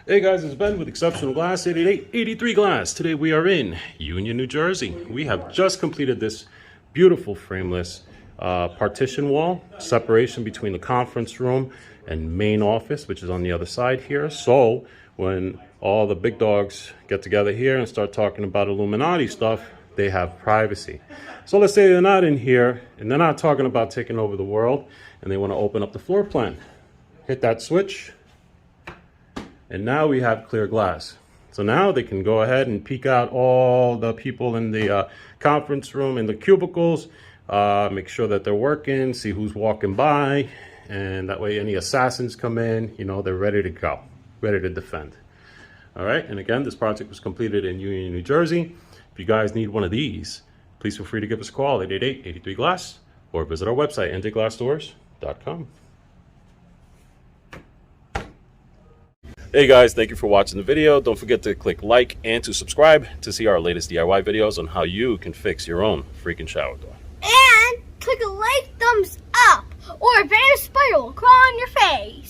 Hey guys, it's Ben with Exceptional Glass, 8883 Glass. Today we are in Union, New Jersey. We have just completed this beautiful frameless partition wall, separation between the conference room and main office, which is on the other side here. So when all the big dogs get together here and start talking about Illuminati stuff, they have privacy. So let's say they're not in here and they're not talking about taking over the world and they want to open up the floor plan. Hit that switch. And now we have clear glass. So now they can go ahead and peek out all the people in the conference room, in the cubicles, make sure that they're working, see who's walking by, and that way any assassins come in, you know, they're ready to go, ready to defend. All right, and again, this project was completed in Union, New Jersey. If you guys need one of these, please feel free to give us a call at 8883-GLASS or visit our website, njglassdoors.com. Hey guys, thank you for watching the video. Don't forget to click like and to subscribe to see our latest DIY videos on how you can fix your own freaking shower door. And click a like, thumbs up, or a banner spider will crawl on your face.